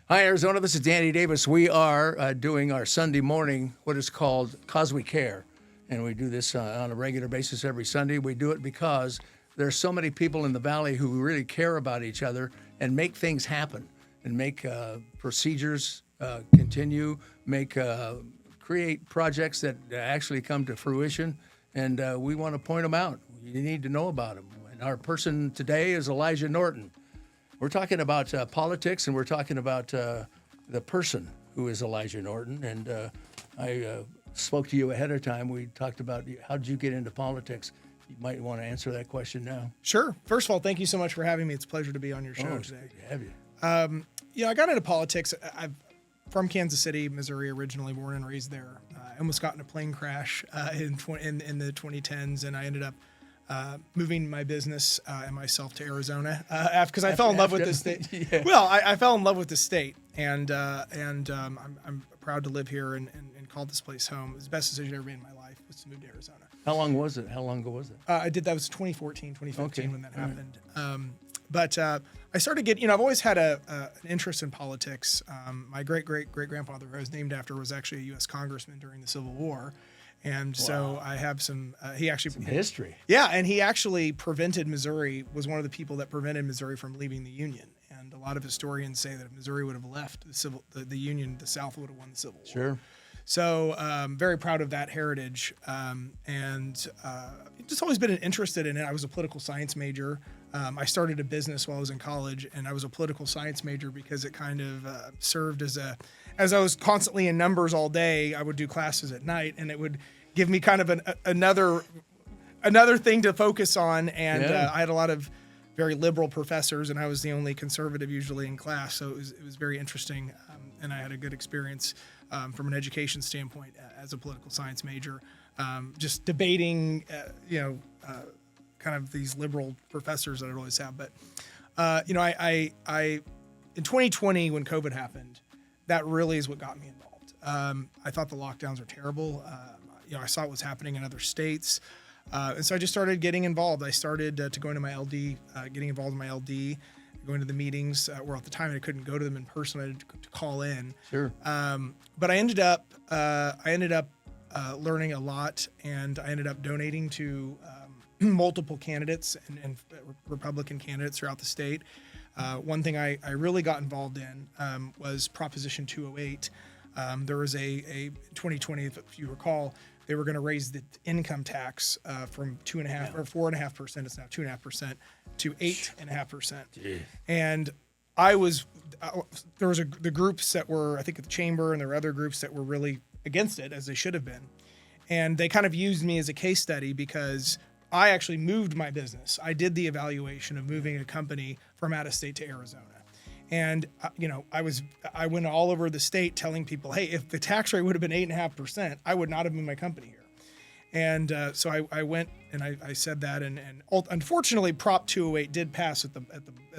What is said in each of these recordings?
Hi, Arizona. This is Danny Davis. We are doing our Sunday morning, what is called Cause We Care. And we do this on a regular basis every Sunday. We do it because there's so many people in the Valley who really care about each other and make things happen and make procedures continue, create projects that actually come to fruition. And we want to point them out. You need to know about them. And our person today is Elijah Norton. We're talking about politics, and we're talking about the person who is Elijah Norton. And I spoke to you ahead of time. We talked about how did you get into politics. You might want to answer that question now. Sure. First of all, thank you so much for having me. It's a pleasure to be on your show today. Good to have you. I got into politics. I'm from Kansas City, Missouri, originally born and raised there. I almost got in a plane crash in the 2010s, and I ended up moving my business and myself to Arizona because I fell in love with the state. Yeah. Well, I fell in love with the state, and I'm proud to live here and call this place home. It was the best decision I ever made in my life was to move to Arizona. How long was it? How long ago was it? That was 2014, 2015 when that happened. But I started getting, I've always had an interest in politics. My great-great-great-grandfather, who I was named after, was actually a U.S. congressman during the Civil War. And so I have some history. Yeah, and he actually was one of the people that prevented Missouri from leaving the Union. And a lot of historians say that if Missouri would have left the Union, the South would have won the Civil War. Sure. So very proud of that heritage, and just always been interested in it. I was a political science major. I started a business while I was in college, and I was a political science major because it kind of served as I was constantly in numbers all day, I would do classes at night, and it would give me kind of another thing to focus on. And I had a lot of very liberal professors, and I was the only conservative usually in class, so it was very interesting, and I had a good experience from an education standpoint as a political science major, just debating, kind of these liberal professors that I'd always have. But, I in 2020 when COVID happened, that really is what got me involved. I thought the lockdowns were terrible. I saw what was happening in other states. And so I just started getting involved. I started to go into my LD, getting involved in my LD, going to the meetings where at the time I couldn't go to them in person. I had to call in. Sure. But I ended up learning a lot, and I ended up donating to multiple candidates and Republican candidates throughout the state. One thing I really got involved in was Proposition 208. There was a 2020, if you recall, they were going to raise the income tax from 2.5% or 4.5%. It's now 2.5% to 8.5%. And there was the groups that were, I think, at the chamber, and there were other groups that were really against it, as they should have been. And they kind of used me as a case study because I actually moved my business. I did the evaluation of moving a company from out of state to Arizona. And, I went all over the state telling people, hey, if the tax rate would have been 8.5%, I would not have moved my company here. And so I went and I said that, and unfortunately, Prop 208 did pass at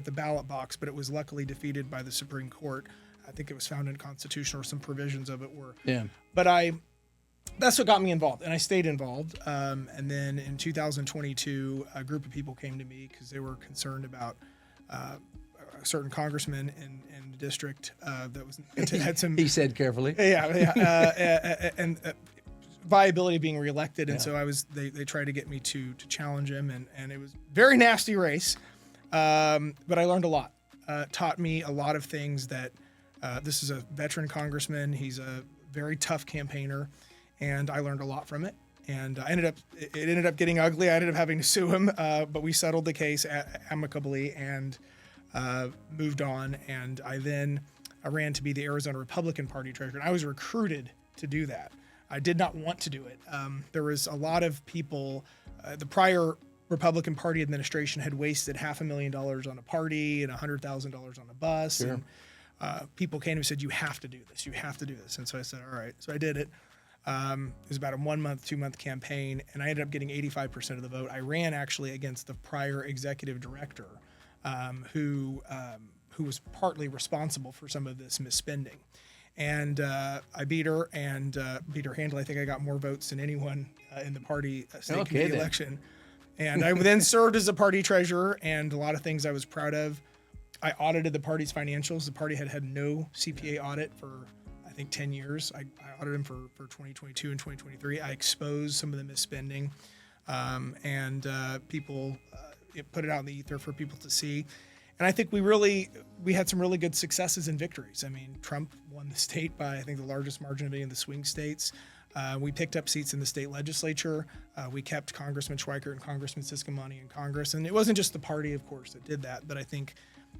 the ballot box, but it was luckily defeated by the Supreme Court. I think it was found unconstitutional, or some provisions of it were. Yeah. But that's what got me involved, and I stayed involved. And then in 2022, a group of people came to me because they were concerned about a certain congressman in the district that had some. He said carefully. And viability of being reelected, and so they tried to get me to challenge him, and it was a very nasty race, but I learned a lot. Taught me a lot of things that this is a veteran congressman. He's a very tough campaigner, and I learned a lot from it. And it ended up getting ugly. I ended up having to sue him, but we settled the case amicably and moved on. And I then ran to be the Arizona Republican Party treasurer, and I was recruited to do that. I did not want to do it. There was a lot of people. The prior Republican Party administration had wasted $500,000 on a party and $100,000 on a bus. Sure. And people came and said, "You have to do this. You have to do this." And so I said, "All right." So I did it. It was about a 1-month, 2-month campaign, and I ended up getting 85% of the vote. I ran actually against the prior executive director, who was partly responsible for some of this misspending. And I beat her and beat her handily. I think I got more votes than anyone in the party state committee election. And I then served as a party treasurer, and a lot of things I was proud of. I audited the party's financials. The party had had no CPA audit for, I think, 10 years. I audited them for 2022 and 2023. I exposed some of the misspending, and people put it out in the ether for people to see. And I think we had some really good successes and victories. I mean, Trump won the state by, I think, the largest margin of any of the swing states. We picked up seats in the state legislature. We kept Congressman Schweikert and Congressman Siscomani in Congress. And it wasn't just the party, of course, that did that. But I think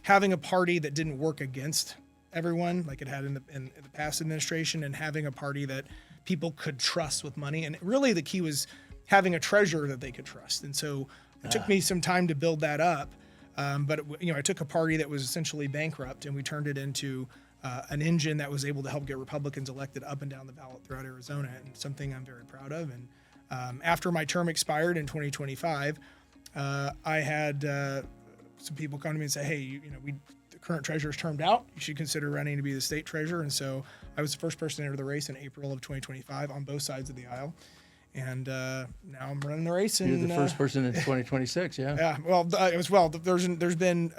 having a party that didn't work against everyone like it had in the past administration, and having a party that people could trust with money. And really the key was having a treasurer that they could trust. And so it took me some time to build that up. But I took a party that was essentially bankrupt, and we turned it into an engine that was able to help get Republicans elected up and down the ballot throughout Arizona, and something I'm very proud of. And after my term expired in 2025, I had some people come to me and say, "Hey, the current treasurer's termed out. You should consider running to be the state treasurer." And so I was the first person to enter the race in April of 2025 on both sides of the aisle. And now I'm running the race. You're the first person in 2026, yeah. Yeah, well, there's been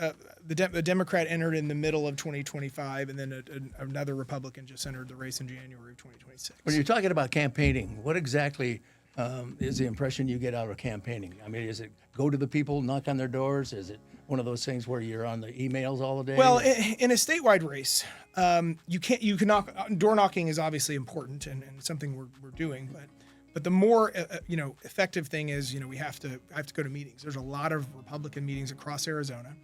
the Democrat entered in the middle of 2025, and then another Republican just entered the race in January of 2026. When you're talking about campaigning, what exactly is the impression you get out of campaigning? I mean, is it go to the people, knock on their doors? Is it one of those things where you're on the emails all the day? Well, in a statewide race, you can knock. Door knocking is obviously important and something we're doing, but the more effective thing is, I have to go to meetings. There's a lot of Republican meetings across Arizona,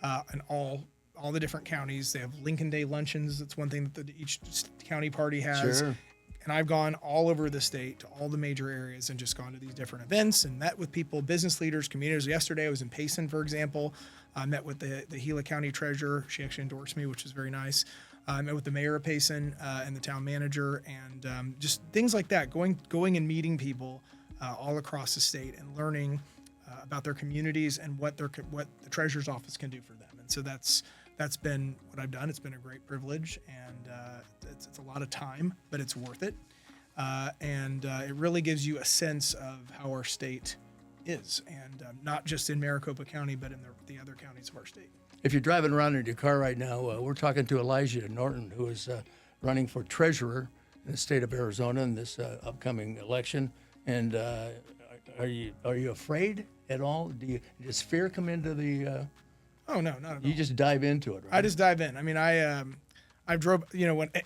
and all the different counties. They have Lincoln Day luncheons. That's one thing that each county party has. Sure. And I've gone all over the state to all the major areas and just gone to these different events and met with people, business leaders, communities. Yesterday I was in Payson, for example. I met with the Gila County treasurer. She actually endorsed me, which was very nice. I met with the mayor of Payson and the town manager, and just things like that, going and meeting people all across the state and learning about their communities and what the treasurer's office can do for them. And so that's been what I've done. It's been a great privilege, and it's a lot of time, but it's worth it. And it really gives you a sense of how our state is, and not just in Maricopa County, but in the other counties of our state. If you're driving around in your car right now, we're talking to Elijah Norton, who is running for treasurer in the state of Arizona in this upcoming election. And are you afraid at all? Does fear come into the? Oh no, not at all. You just dive into it, right? I just dive in. I mean, I drove.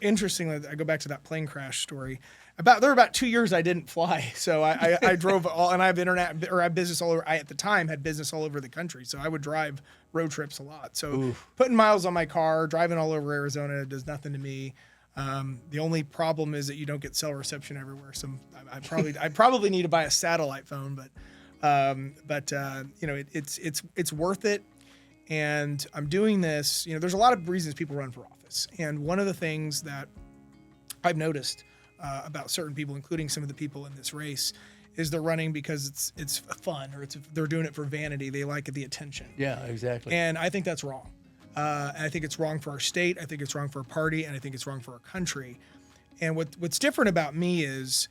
Interestingly, I go back to that plane crash story. There were about 2 years I didn't fly, so I drove all, and I have internet, or I have business all over. I at the time had business all over the country, so I would drive road trips a lot. So putting miles on my car, driving all over Arizona does nothing to me. The only problem is that you don't get cell reception everywhere. So I probably need to buy a satellite phone, but it's worth it. And I'm doing this. There's a lot of reasons people run for office, and one of the things that I've noticed about certain people, including some of the people in this race, is they're running because it's fun, or they're doing it for vanity. They like the attention. Yeah, exactly. And I think that's wrong. And I think it's wrong for our state. I think it's wrong for our party, and I think it's wrong for our country. And what's different about me is,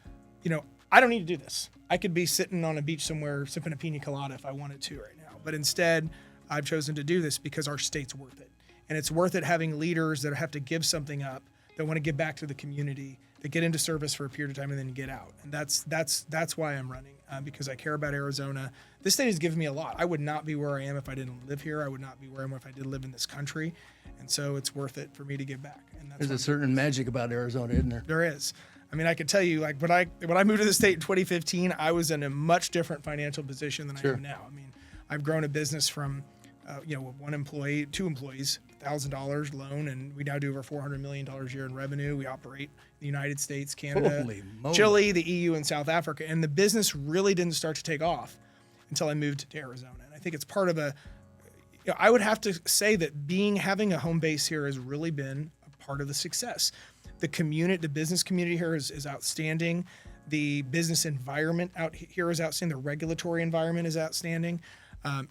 I don't need to do this. I could be sitting on a beach somewhere sipping a pina colada if I wanted to right now. But instead, I've chosen to do this because our state's worth it. And it's worth it having leaders that have to give something up, that want to give back to the community, that get into service for a period of time and then get out. And that's why I'm running, because I care about Arizona. This state has given me a lot. I would not be where I am if I didn't live here. I would not be where I am if I did live in this country. And so it's worth it for me to give back. And There's a certain magic about Arizona, isn't there? There is. I mean, I could tell you, like, when I moved to the state in 2015, I was in a much different financial position than I am now. I mean, I've grown a business from one employee, 2 employees, $1,000 loan, and we now do over $400 million a year in revenue. We operate in the United States, Canada, Chile, the EU, and South Africa. And the business really didn't start to take off until I moved to Arizona. And I think it's part of I would have to say that having a home base here has really been a part of the success. The business community here is outstanding. The business environment out here is outstanding. The regulatory environment is outstanding.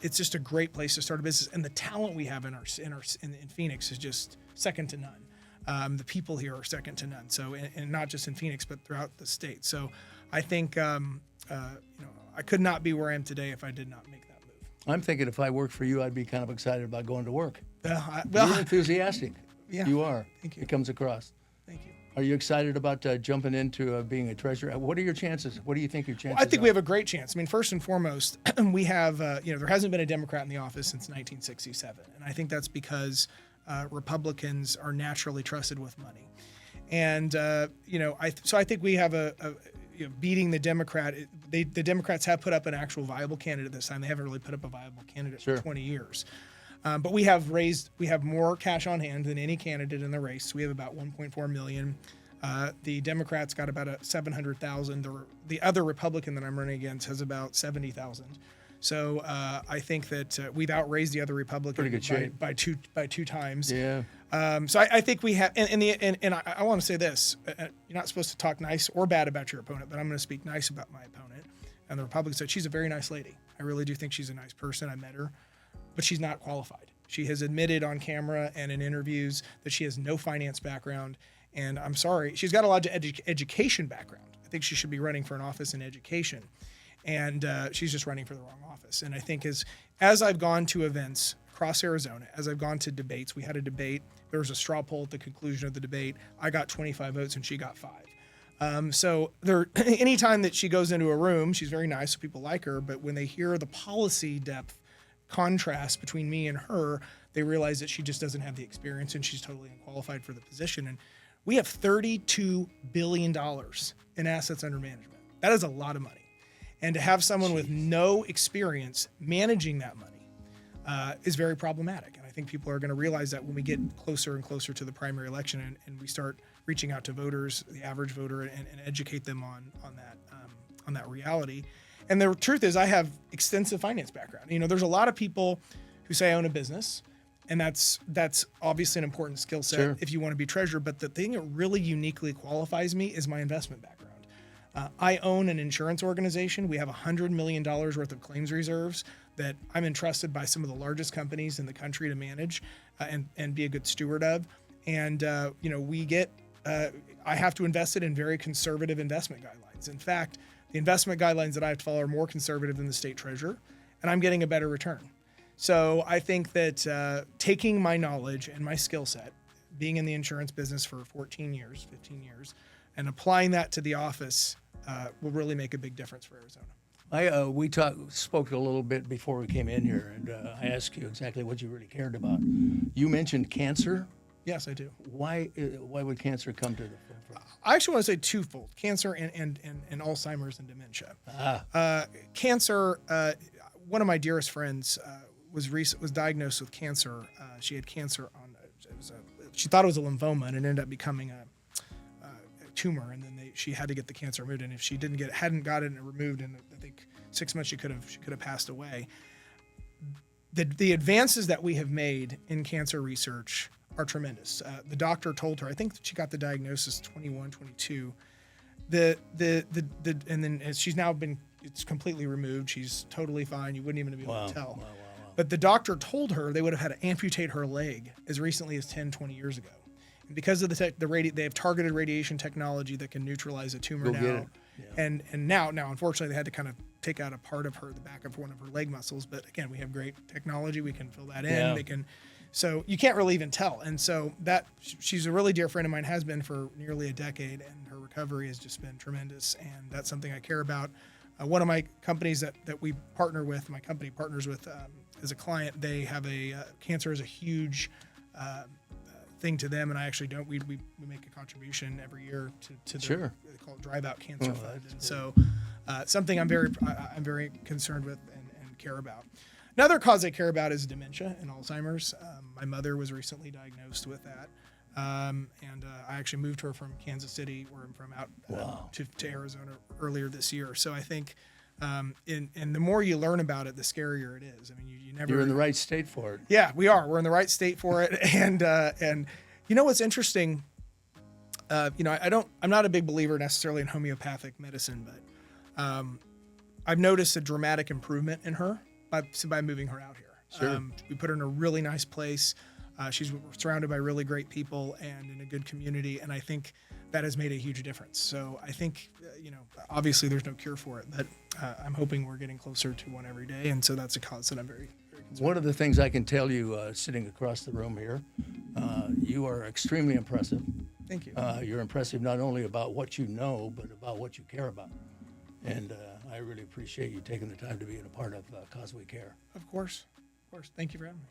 It's just a great place to start a business, and the talent we have in Phoenix is just second to none. The people here are second to none. So, and not just in Phoenix, but throughout the state. So, I think I could not be where I am today if I did not make that move. I'm thinking if I worked for you, I'd be kind of excited about going to work. You're enthusiastic. Yeah. You are. Thank you. It comes across. Thank you. Are you excited about jumping into being a treasurer? What are your chances? What do you think your chances I think are? we have a great chance. I mean, first and foremost, we have, there hasn't been a Democrat in the office since 1967. And I think that's because Republicans are naturally trusted with money. And, so I think we have beating the Democrat. The Democrats have put up an actual viable candidate this time. They haven't really put up a viable candidate Sure. for 20 years. But we have more cash on hand than any candidate in the race. We have about 1.4 million. The Democrats got about 700,000. The other Republican that I'm running against has about 70,000. So I think that we've outraised the other Republican Pretty good shape. by two times. Yeah. So I think we have, and I want to say this: you're not supposed to talk nice or bad about your opponent, but I'm going to speak nice about my opponent. And the Republican said she's a very nice lady. I really do think she's a nice person. I met her. But she's not qualified. She has admitted on camera and in interviews that she has no finance background. And I'm sorry, she's got a lot of education background. I think she should be running for an office in education. And she's just running for the wrong office. And I think as I've gone to events across Arizona, as I've gone to debates, we had a debate. There was a straw poll at the conclusion of the debate. I got 25 votes and she got 5. So anytime that she goes into a room, she's very nice, so people like her. But when they hear the policy depth contrast between me and her, they realize that she just doesn't have the experience and she's totally unqualified for the position. And we have $32 billion in assets under management. That is a lot of money. And to have someone with no experience managing that money is very problematic. And I think people are going to realize that when we get closer and closer to the primary election and we start reaching out to voters, the average voter, and educate them on that reality. And the truth is, I have extensive finance background. There's a lot of people who say I own a business, and that's obviously an important skill set Sure. if you want to be treasurer. But the thing that really uniquely qualifies me is my investment background. I own an insurance organization. We have $100 million worth of claims reserves that I'm entrusted by some of the largest companies in the country to manage and be a good steward of. And I have to invest it in very conservative investment guidelines. In fact, the investment guidelines that I have to follow are more conservative than the state treasurer, and I'm getting a better return. So I think that taking my knowledge and my skill set, being in the insurance business for 15 years, and applying that to the office will really make a big difference for Arizona. We spoke a little bit before we came in here, and I asked you exactly what you really cared about. You mentioned cancer. Yes, I do. Why would cancer come to the forefront? I actually want to say twofold: cancer and Alzheimer's and dementia. Cancer. One of my dearest friends was diagnosed with cancer. She had cancer she thought it was a lymphoma, and it ended up becoming a tumor. And then she had to get the cancer removed. And if she hadn't gotten it removed in I think 6 months, she could have passed away. The advances that we have made in cancer research are tremendous. The doctor told her, I think she got the diagnosis 21, 22. And then she's now it's completely removed. She's totally fine. You wouldn't even be able to tell. Wow. But the doctor told her they would have had to amputate her leg as recently as 10, 20 years ago. And because of they have targeted radiation technology that can neutralize a tumor now. Get it. Yeah. And now, unfortunately, they had to kind of take out a part of the back of one of her leg muscles. But again, we have great technology. We can fill that in. Yeah. So you can't really even tell. And so she's a really dear friend of mine, has been for nearly a decade, and her recovery has just been tremendous. And that's something I care about. One of my companies that we partner with, my company partners with as a client, they have cancer is a huge thing to them, and I actually don't. We make a contribution every year to Sure. They call it Drive Out Cancer Fund. That's And cool. so something I'm very concerned with and care about. Another cause I care about is dementia and Alzheimer's. My mother was recently diagnosed with that. And I actually moved her from Kansas City, where I'm from, out to Arizona earlier this year. So I think, and the more you learn about it, the scarier it is. I mean, you never. You're in the right state for it. Yeah, we are. We're in the right state for it. And you know what's interesting? I'm not a big believer necessarily in homeopathic medicine, but I've noticed a dramatic improvement in her by moving her out here. Sure. We put her in a really nice place. She's surrounded by really great people and in a good community, and I think that has made a huge difference. So I think, obviously there's no cure for it, but I'm hoping we're getting closer to one every day, and so that's a cause that I'm very, One of the things I can tell you, sitting across the room here, you are extremely impressive. Thank you. You're impressive not only about what you know, but about what you care about. And I really appreciate you taking the time to be a part of Cause We Care. Of course. Thank you for having me.